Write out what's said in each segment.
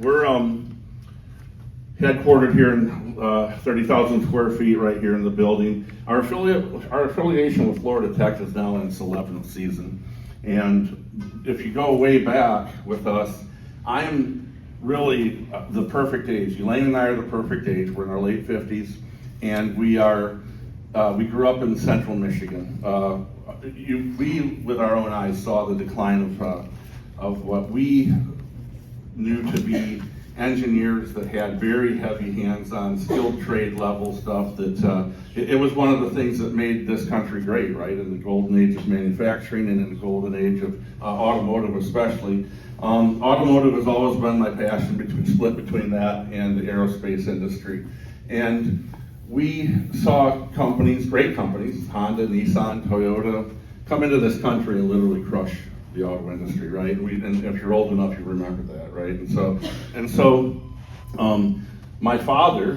we're headquartered here in 30,000 square feet right here in the building. Our affiliation with Florida Tech is now in its 11th season. And if you go way back with us, I'm really the perfect age. Elaine and I are the perfect age. We're in our late 50s, and we grew up in central Michigan. We, with our own eyes, saw the decline of what we knew to be engineers that had very heavy hands-on, skilled trade level stuff that it was one of the things that made this country great, right? In the golden age of manufacturing and in the golden age of automotive especially. Automotive has always been my passion, split between that and the aerospace industry. And we saw companies, great companies, Honda, Nissan, Toyota, come into this country and literally crush the auto industry, right? And if you're old enough, you remember that, right? And so, my father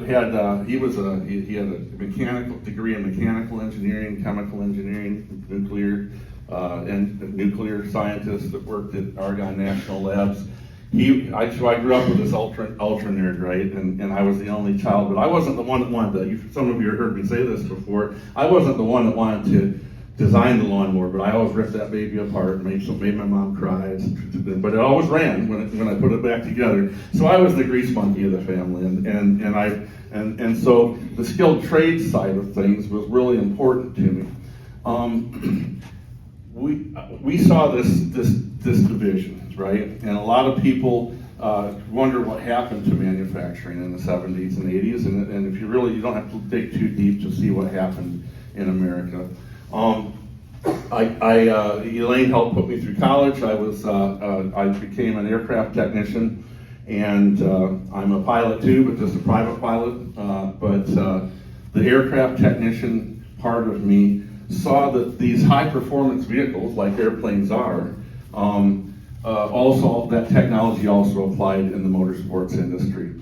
had a mechanical degree in mechanical engineering, chemical engineering, nuclear, and nuclear scientist that worked at Argonne National Labs. So I grew up with this ultra nerd, right? And I was the only child, but I wasn't the one that wanted to. Some of you have heard me say this before. I wasn't the one that wanted to design the lawnmower, but I always ripped that baby apart, made my mom cry, but it always ran when I put it back together. So I was the grease monkey of the family, and so the skilled trade side of things was really important to me. We saw this division, right? And a lot of people wonder what happened to manufacturing in the 70s and 80s, and if you don't have to dig too deep to see what happened in America. Elaine helped put me through college. I became an aircraft technician, and I'm a pilot too, but just a private pilot. But the aircraft technician part of me saw that these high performance vehicles, like airplanes are, also that technology also applied in the motorsports industry.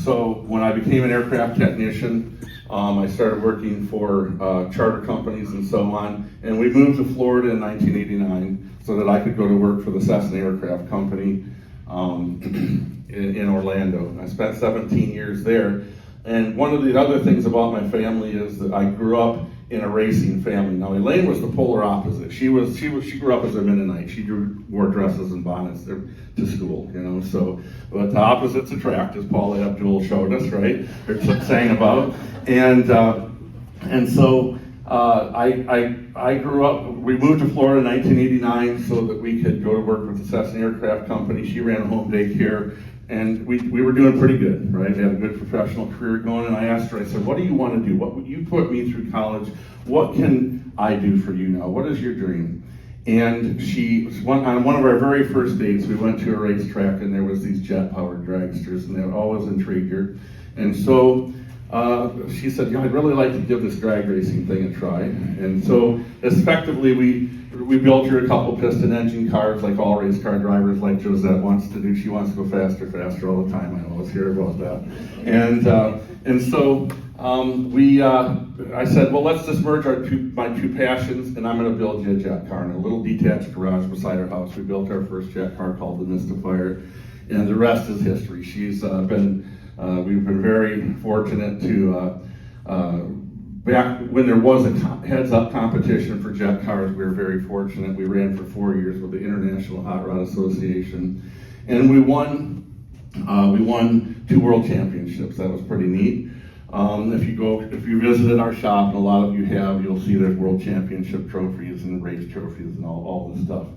So when I became an aircraft technician, I started working for charter companies and so on, and we moved to Florida in 1989 so that I could go to work for the Cessna Aircraft Company in Orlando. I spent 17 years there, and one of the other things about my family is that I grew up in a racing family. Now Elaine was the polar opposite. She grew up as a Mennonite. She wore dresses and bonnets to school, so, but the opposites attract, as Paula Abdul showed us, right? Or sang about. And so I grew up, we moved to Florida in 1989 so that we could go to work with the Cessna Aircraft Company. She ran a home daycare, and we were doing pretty good, right? We had a good professional career going, and I asked her, I said, what do you want to do? You put me through college, what can I do for you now? What is your dream? And on one of our very first dates, we went to a racetrack, and there was these jet-powered dragsters, and they always intrigued her. And so she said, I'd really like to give this drag racing thing a try. And so effectively, we built her a couple piston engine cars, like all race car drivers, like Josette wants to do. She wants to go faster all the time. I always hear about that. And so I said, well, let's just merge my two passions, and I'm going to build you a jet car in a little detached garage beside our house. We built our first jet car called the Mystifier, and the rest is history. We've been very fortunate to, back when there was a heads-up competition for jet cars, we were very fortunate. We ran for 4 years with the International Hot Rod Association, and we won 2 world championships. That was pretty neat. If you visited our shop, and a lot of you have, you'll see there's world championship trophies and race trophies and all this stuff.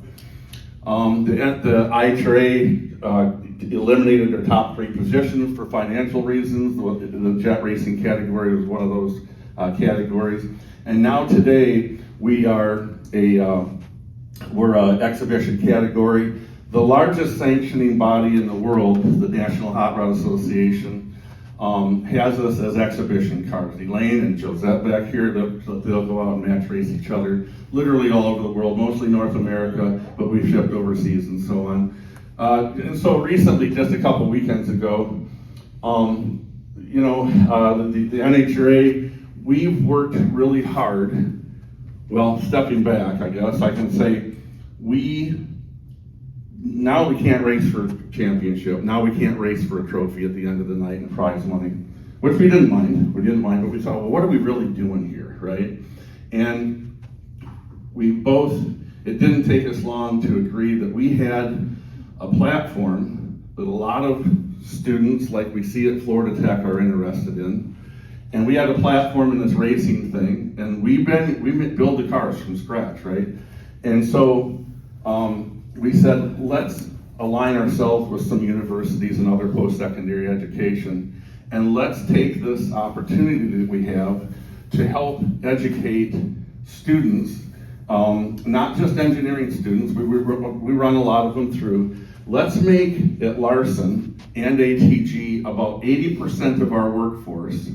The IHRA eliminated their top 3 positions for financial reasons. The jet racing category was one of those categories. And now today we're an exhibition category. The largest sanctioning body in the world, the National Hot Rod Association, has us as exhibition cars. Elaine and Josette back here, they'll go out and match race each other, literally all over the world, mostly North America, but we've shipped overseas and so on. And so recently, just a couple weekends ago, the NHRA, we've worked really hard. Well, stepping back, I guess I can say, we now we can't race for a championship. Now we can't race for a trophy at the end of the night and prize money, which we didn't mind. We didn't mind, but we thought, well, what are we really doing here, right? And we both, it didn't take us long to agree that we had a platform that a lot of students, like we see at Florida Tech, are interested in. And we had a platform in this racing thing, and we build the cars from scratch, right? And so we said, let's align ourselves with some universities and other post-secondary education, and let's take this opportunity that we have to help educate students, not just engineering students, we run a lot of them through. Let's make at Larsen and ATG about 80% of our workforce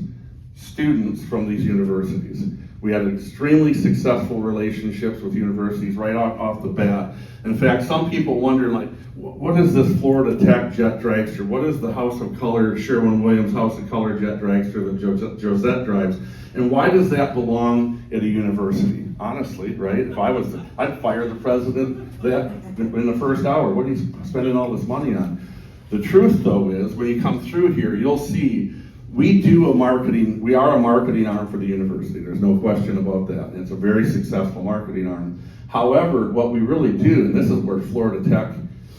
students from these universities. We had extremely successful relationships with universities right off the bat. In fact, some people wonder, like, what is this Florida Tech jet dragster? What is the House of Color, Sherwin-Williams House of Color jet dragster that Josette drives? And why does that belong at a university? Honestly, right? If I was, I'd fire the president in the first hour. What are you spending all this money on? The truth, though, is when you come through here, you'll see we are a marketing arm for the university. There's no question about that. And it's a very successful marketing arm. However, what we really do, and this is where Florida Tech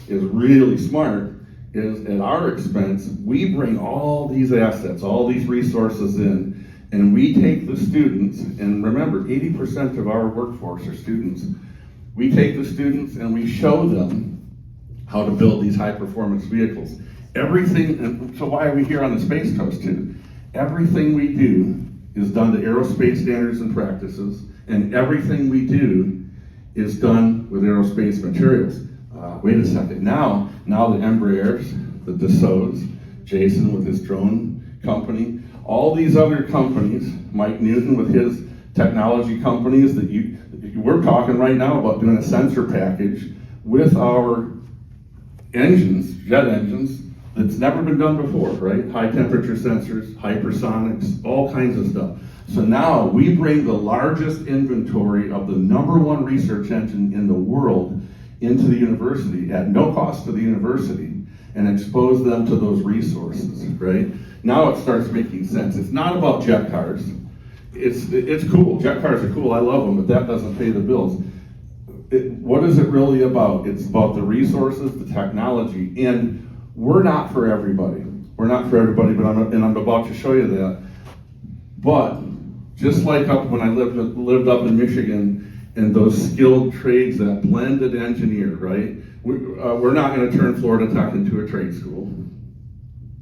is really smart, is at our expense, we bring all these assets, all these resources in, and we take the students, and remember, 80% of our workforce are students. We take the students and we show them how to build these high performance vehicles. Everything, and so why are we here on the Space Coast too? Everything we do is done to aerospace standards and practices, and everything we do is done with aerospace materials. Wait a second, now the Embraers, the Dassaults, Jason with his drone company, all these other companies, Mike Newton with his technology companies we're talking right now about doing a sensor package with our engines, jet engines, that's never been done before, right? High temperature sensors, hypersonics, all kinds of stuff. So now we bring the largest inventory of the #1 research engine in the world into the university at no cost to the university and expose them to those resources, right? Now it starts making sense. It's not about jet cars. It's cool. Jet cars are cool. I love them, but that doesn't pay the bills. What is it really about? It's about the resources, the technology, and we're not for everybody. We're not for everybody, but I'm about to show you that. But just like when I lived up in Michigan, and those skilled trades, that blended engineer, right? We're not going to turn Florida Tech into a trade school.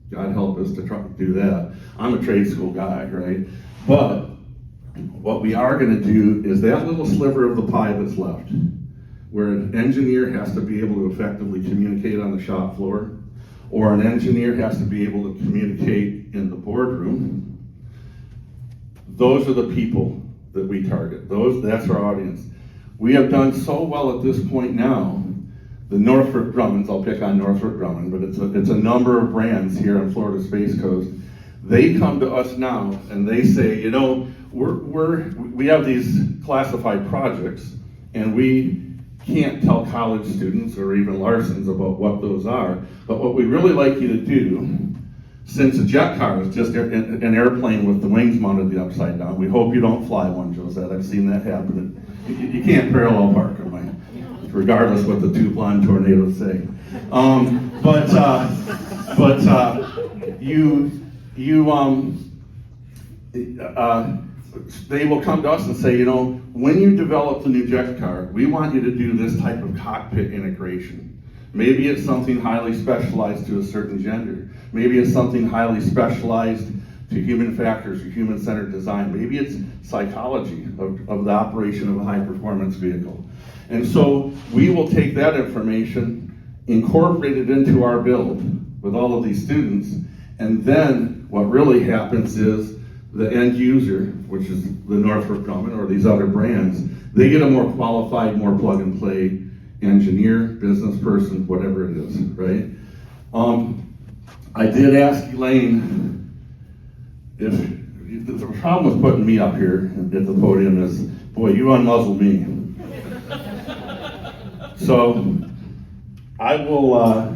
God help us to try to do that. I'm a trade school guy, right? But what we are going to do is that little sliver of the pie that's left, where an engineer has to be able to effectively communicate on the shop floor, or an engineer has to be able to communicate in the boardroom. Those are the people that we target. That's our audience. We have done so well at this point now. The Northrop Grumman's, I'll pick on Northrop Grumman, but it's a number of brands here on Florida Space Coast. They come to us now and they say, you know, we have these classified projects, and we can't tell college students or even Larsens about what those are. But what we really like you to do, since a jet car is just an airplane with the wings mounted the upside down, we hope you don't fly one, Josette. I've seen that happen. You can't parallel park them, regardless what the two blonde tornadoes say. They will come to us and say, you know, when you develop the new jet car, we want you to do this type of cockpit integration. Maybe it's something highly specialized to a certain gender. Maybe it's something highly specialized to human factors or human-centered design. Maybe it's psychology of the operation of a high-performance vehicle. And so we will take that information, incorporate it into our build with all of these students, and then what really happens is the end user, which is the Northrop Grumman or these other brands, they get a more qualified, more plug-and-play engineer, business person, whatever it is, right? I did ask Elaine if the problem with putting me up here at the podium is, boy, you unmuzzle me. So I will,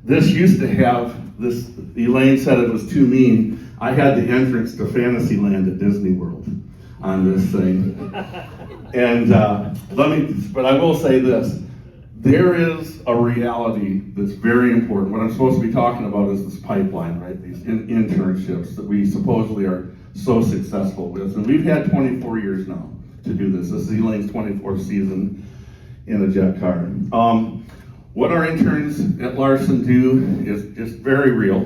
this used to have, this, Elaine said it was too mean. I had the entrance to Fantasyland at Disney World on this thing. And but I will say this. There is a reality that's very important. What I'm supposed to be talking about is this pipeline, right? These internships that we supposedly are so successful with. And we've had 24 years now to do this. This is Elaine's 24th season in a jet car. What our interns at Larsen do is just very real.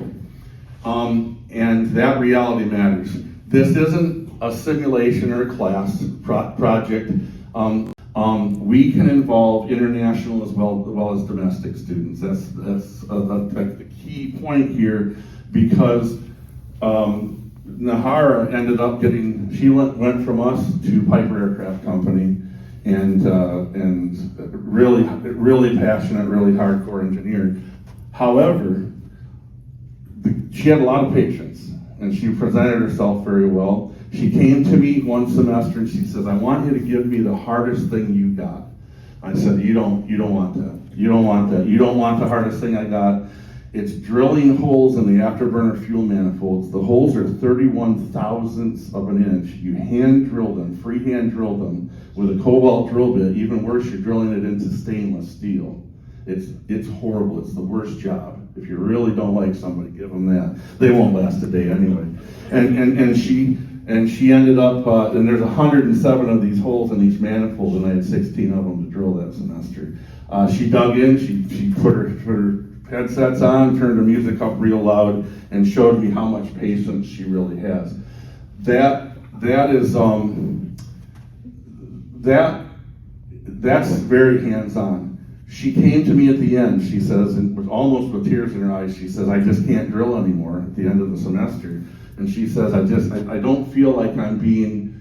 And that reality matters. This isn't a simulation or a class project. We can involve international as well as domestic students. That's a key point here, because Nahara ended up she went from us to Piper Aircraft Company, and really passionate, really hardcore engineer. However, she had a lot of patience, and she presented herself very well. She came to me one semester and she says, I want you to give me the hardest thing you got. I said, you don't want that. You don't want that. You don't want the hardest thing I got. It's drilling holes in the afterburner fuel manifolds. The holes are 31 thousandths of an inch. You hand drill them, freehand drill them with a cobalt drill bit. Even worse, you're drilling it into stainless steel. It's horrible. It's the worst job. If you really don't like somebody, give them that. They won't last a day anyway. And she ended up, and there's 107 of these holes in each manifold, and I had 16 of them to drill that semester. She dug in, she put her headsets on, turned her music up real loud, and showed me how much patience she really has. That's very hands-on. She came to me at the end, she says, and with almost with tears in her eyes, she says, I just can't drill anymore at the end of the semester. And she says, I don't feel like I'm being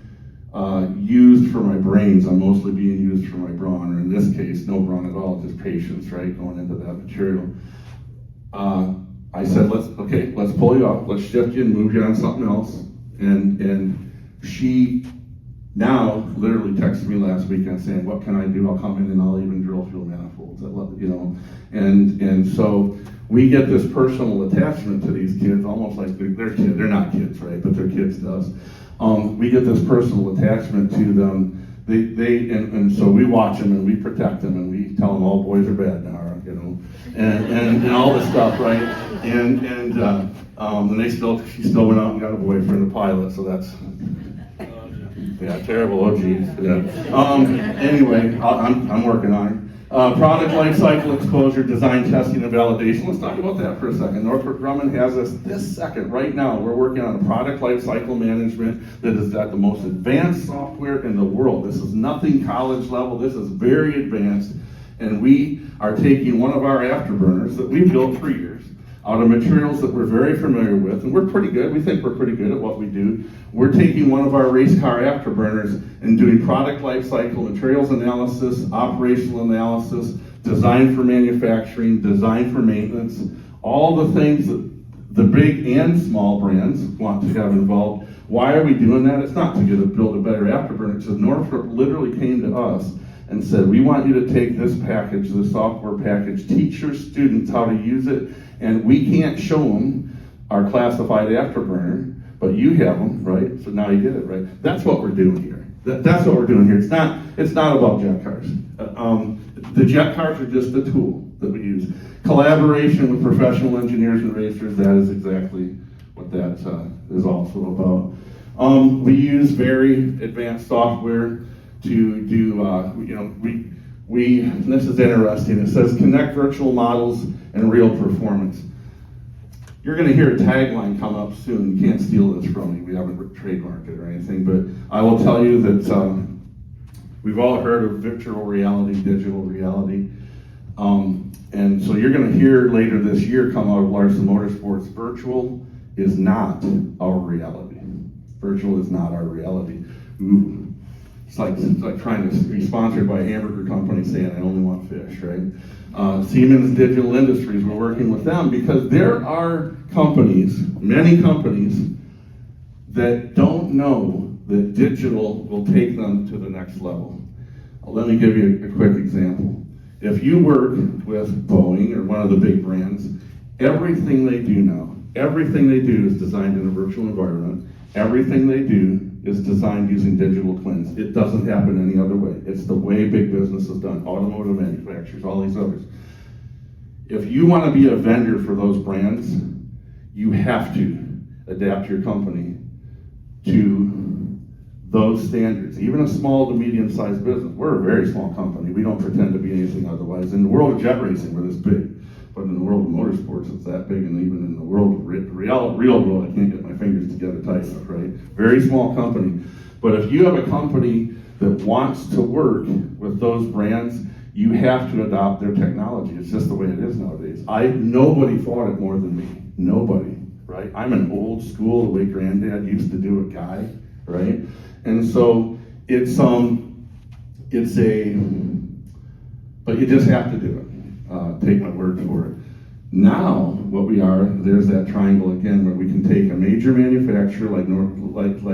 used for my brains. I'm mostly being used for my brawn, or in this case, no brawn at all, just patience, right, going into that material. I said, let's pull you off, let's shift you and move you on something else. And she now literally texted me last weekend saying, what can I do? I'll come in and I'll even drill fuel manifolds. I love it, you know. And so we get this personal attachment to these kids, almost like they're kids. They're not kids, right? But they're kids to us. We get this personal attachment to them. And so we watch them and we protect them and we tell them all boys are bad now, you know, and all this stuff, right? And she still went out and got a boyfriend, a pilot. So that's. Yeah, terrible. Oh, geez. Yeah. Anyway, I'm working on it. Product life cycle exposure, design testing, and validation. Let's talk about that for a second. Northrop Grumman has us this second, right now. We're working on a product life cycle management that is at the most advanced software in the world. This is nothing college level. This is very advanced. And we are taking one of our afterburners that we built for years out of materials that we're very familiar with, and we're pretty good. We think we're pretty good at what we do. We're taking one of our race car afterburners and doing product life cycle, materials analysis, operational analysis, design for manufacturing, design for maintenance, all the things that the big and small brands want to have involved. Why are we doing that? It's not to build a better afterburner. It's because Northrop literally came to us and said, we want you to take this package, this software package, teach your students how to use it, and we can't show them our classified afterburner, but you have them, right? So now you get it, right? That's what we're doing here. That's what we're doing here. It's not about jet cars. The jet cars are just a tool that we use. Collaboration with professional engineers and racers, that is exactly what that is also about. We use very advanced software to do, this is interesting. It says connect virtual models and real performance. You're going to hear a tagline come up soon. You can't steal this from me. We haven't trademarked it or anything, but I will tell you that we've all heard of virtual reality, digital reality. And so you're going to hear later this year come out of Larsen Motorsports, virtual is not our reality. Virtual is not our reality. Ooh. It's like trying to be sponsored by a hamburger company saying, I only want fish, right? Siemens Digital Industries, we're working with them because there are companies, many companies, that don't know that digital will take them to the next level. Let me give you a quick example. If you work with Boeing or one of the big brands, everything they do now, everything they do is designed in a virtual environment. Everything they do is designed using digital twins. It doesn't happen any other way. It's the way big business is done. Automotive manufacturers, all these others. If you want to be a vendor for those brands, you have to adapt your company to those standards. Even a small to medium-sized business. We're a very small company. We don't pretend to be anything otherwise. In the world of jet racing, we're this big. But in the world of motorsports, it's that big, and even in the world of real world, I can't get my fingers together tight enough, right? Very small company. But if you have a company that wants to work with those brands, you have to adopt their technology. It's just the way it is nowadays. Nobody fought it more than me. Nobody, right? I'm an old school, the way Granddad used to do it guy, right? And so but you just have to do it. Take my word for it. Now, what we are, there's that triangle again, where we can take a major manufacturer like Northrop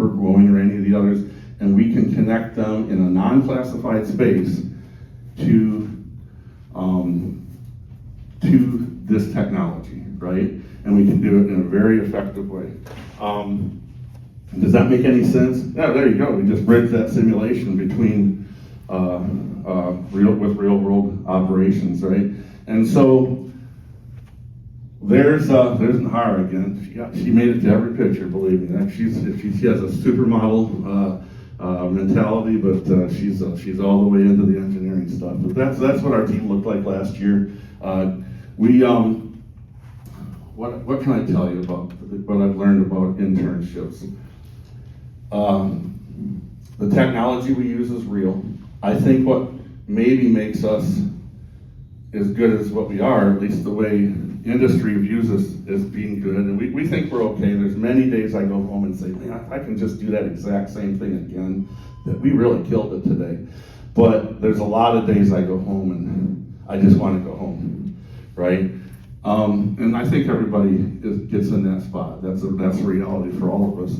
or Boeing or any of the others, and we can connect them in a non-classified space to this technology, right? And we can do it in a very effective way. Does that make any sense? Yeah, there you go. We just bridged that simulation between real world operations, right? And so there's Nahara again. She made it to every picture, believe me. She has a supermodel mentality, but she's all the way into the engineering stuff. But that's what our team looked like last year. What can I tell you about what I've learned about internships? The technology we use is real. I think what maybe makes us as good as what we are, at least the way industry views us as being good, and we think we're okay. There's many days I go home and say, man, I can just do that exact same thing again, that we really killed it today. But there's a lot of days I go home and I just want to go home, right? And I think everybody gets in that spot. That's a reality for all of us.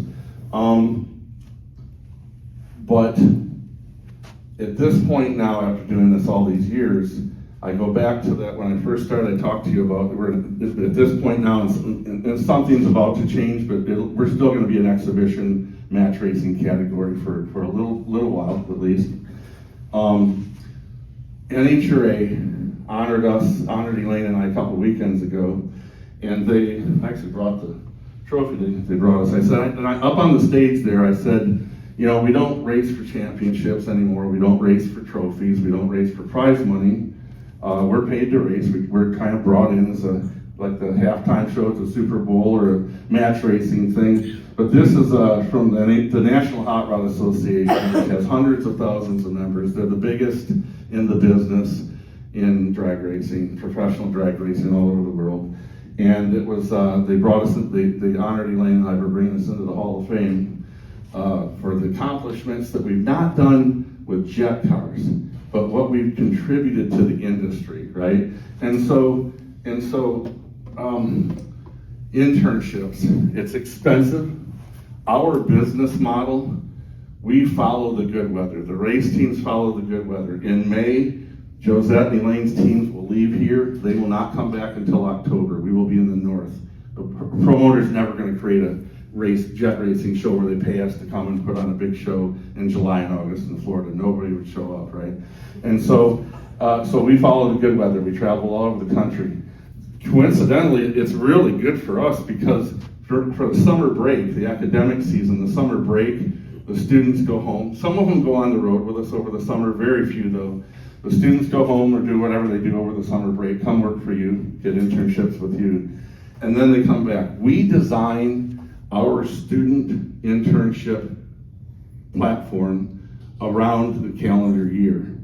But at this point now, after doing this all these years, I go back to that when I first started. I talked to you about we're at this point now, and something's about to change, but we're still going to be an exhibition match racing category for a little while at least. NHRA honored Elaine and I a couple weekends ago, and they actually brought the trophy. They brought us. I said, up on the stage there, I said, we don't race for championships anymore. We don't race for trophies. We don't race for prize money. We're paid to race. We're kind of brought in as like the halftime show at the Super Bowl or a match racing thing. But this is from the National Hot Rod Association, which has hundreds of thousands of members. They're the biggest in the business in drag racing, professional drag racing all over the world. And it was, they brought us, they honored Elaine and I for bringing us into the Hall of Fame for the accomplishments that we've not done with jet cars, but what we've contributed to the industry, right? And so internships, it's expensive. Our business model, we follow the good weather. The race teams follow the good weather. In May, Josette and Elaine's teams will leave here. They will not come back until October. We will be in the north. The promoter's never going to create a jet racing show where they pay us to come and put on a big show in July and August in Florida. Nobody would show up, right? And so we follow the good weather. We travel all over the country. Coincidentally, it's really good for us because for the summer break, the academic season, the summer break, the students go home. Some of them go on the road with us over the summer, very few though. The students go home or do whatever they do over the summer break, come work for you, get internships with you, and then they come back. We design our student internship platform around the calendar year.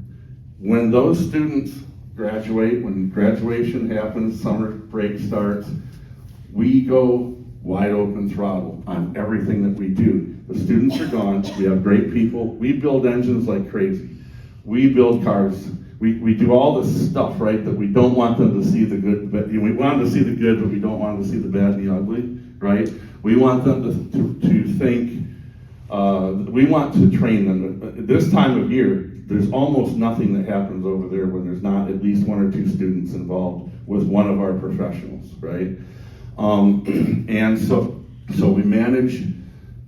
When those students graduate, when graduation happens, summer break starts, we go wide open throttle on everything that we do. The students are gone, we have great people, we build engines like crazy. We build cars. We do all this stuff, right, that we don't want them to see the good, but we want them to see the good, but we don't want them to see the bad and the ugly, right? We want them to think, we want to train them. At this time of year, there's almost nothing that happens over there when there's not at least 1 or 2 students involved with one of our professionals, right? And so we manage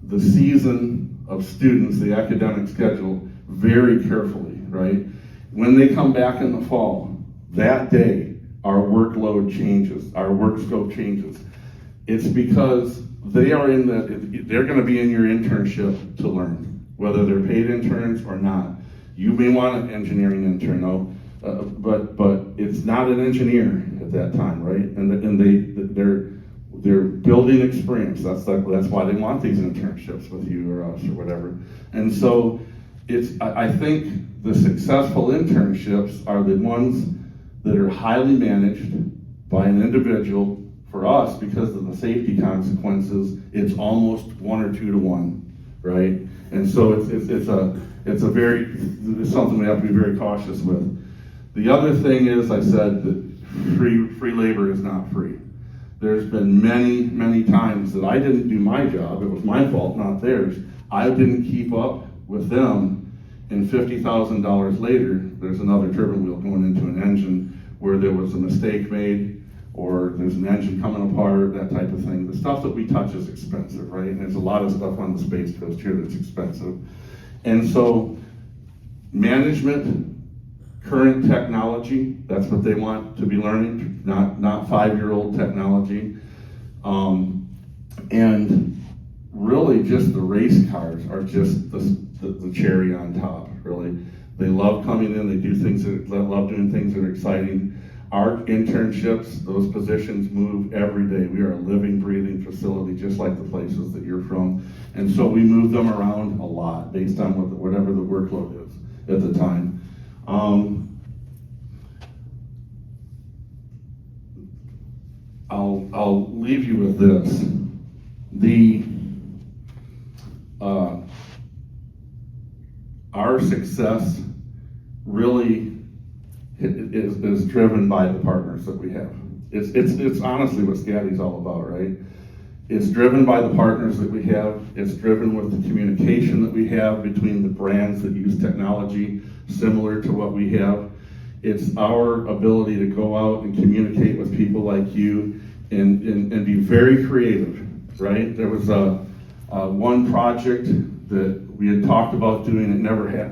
the season of students, the academic schedule, very carefully, right? When they come back in the fall, that day, our workload changes, our work scope changes. It's because they're gonna be in your internship to learn, whether they're paid interns or not. You may want an engineering intern, but it's not an engineer at that time, right? And they're building experience. That's why they want these internships with you or us or whatever. And so I think the successful internships are the ones that are highly managed by an individual. For us, because of the safety consequences, it's almost 1 or 2 to 1, right? And so it's something we have to be very cautious with. The other thing is, I said that free labor is not free. There's been many times that I didn't do my job. It was my fault, not theirs. I didn't keep up with them, and $50,000 later, there's another turbine wheel going into an engine where there was a mistake made, or there's an engine coming apart, that type of thing. The stuff that we touch is expensive, right? And there's a lot of stuff on the Space Coast here that's expensive. And so management, current technology, that's what they want to be learning, not 5-year-old technology. And really just the race cars are just the cherry on top, really. They love coming in, they love doing things that are exciting. Our internships, those positions move every day. We are a living, breathing facility, just like the places that you're from. And so we move them around a lot based on whatever the workload is at the time. I'll leave you with this. Our success really is driven by the partners that we have. It's honestly what SCATI's all about, right? It's driven by the partners that we have. It's driven with the communication that we have between the brands that use technology similar to what we have. It's our ability to go out and communicate with people like you and be very creative, right? There was one project that we had talked about doing. It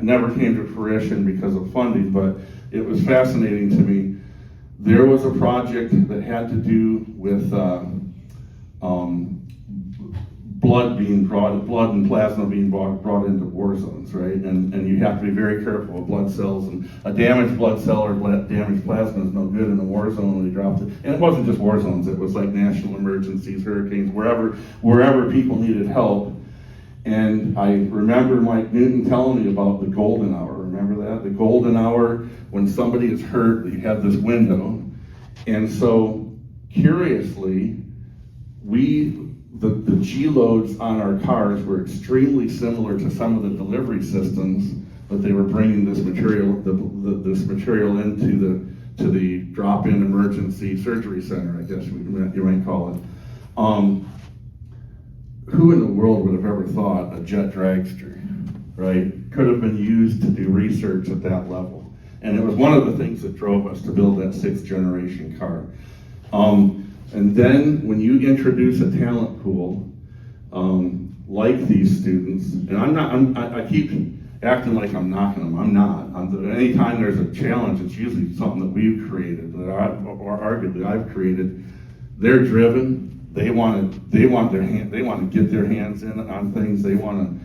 never came to fruition because of funding, but it was fascinating to me. There was a project that had to do with blood and plasma being brought into war zones, right? And you have to be very careful with blood cells, and a damaged blood cell or damaged plasma is no good in a war zone when they dropped it. And it wasn't just war zones, it was like national emergencies, hurricanes, wherever people needed help. And I remember Mike Newton telling me about the golden hour. Remember that? The golden hour, when somebody is hurt, you have this window. And so, curiously, the G loads on our cars were extremely similar to some of the delivery systems that they were bringing this material into the drop-in emergency surgery center, I guess you might call it. Who in the world would have ever thought a jet dragster, right, could have been used to do research at that level? And it was one of the things that drove us to build that 6th generation car. And then when you introduce a talent pool like these students, and I keep acting like I'm knocking them. I'm not. Anytime there's a challenge, it's usually something that we've created, or arguably I've created. They're driven. They want to get their hands in on things. They want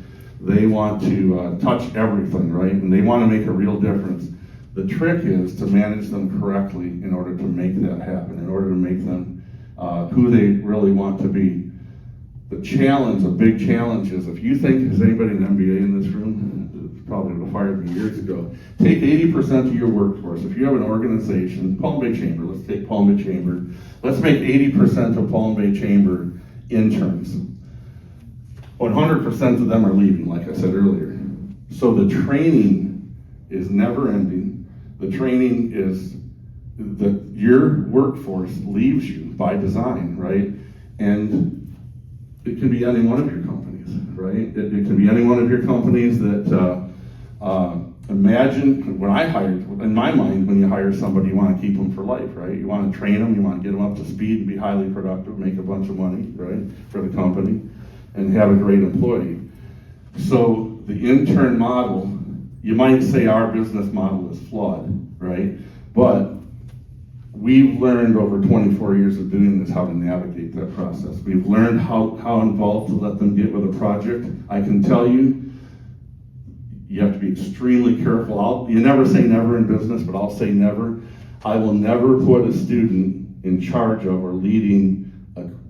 to touch everything, right? And they want to make a real difference. The trick is to manage them correctly in order to make that happen, in order to make them who they really want to be. The challenge, a big challenge is, if you think, is anybody an MBA in this room? Probably would have fired me years ago. Take 80% of your workforce. If you have an organization, Palm Bay Chamber, let's take Palm Bay Chamber. Let's make 80% of Palm Bay Chamber interns. 100% of them are leaving, like I said earlier. So the training is never ending. The training is that your workforce leaves you by design, right? And it can be any one of your companies, right? It can be any one of your companies that imagine when I hired, in my mind, when you hire somebody, you want to keep them for life, right? You want to train them, you want to get them up to speed and be highly productive, make a bunch of money, right, for the company, and have a great employee. So the intern model, you might say our business model is flawed, right? But we've learned over 24 years of doing this how to navigate that process. We've learned how involved to let them get with a project. I can tell you, you have to be extremely careful. You never say never in business, but I'll say never. I will never put a student in charge of or leading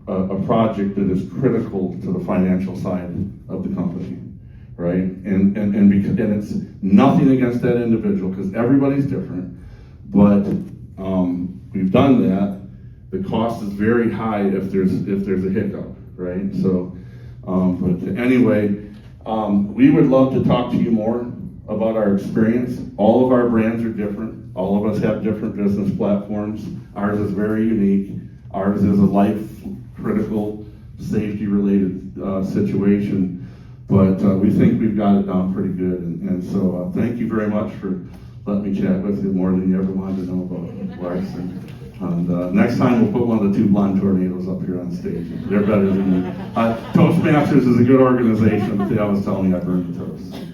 a project that is critical to the financial side of the company, right? And it's nothing against that individual, because everybody's different, but we've done that. The cost is very high if there's a hiccup, right? So, but anyway, we would love to talk to you more about our experience. All of our brands are different. All of us have different business platforms. Ours is very unique. Ours is a life-critical, safety-related situation, but we think we've got it down pretty good. And so thank you very much for letting me chat with you more than you ever wanted to know about Larsen. And next time we'll put one of the two blonde tornadoes up here on stage. They're better than me. Toastmasters is a good organization, but they always tell me I burn the toast.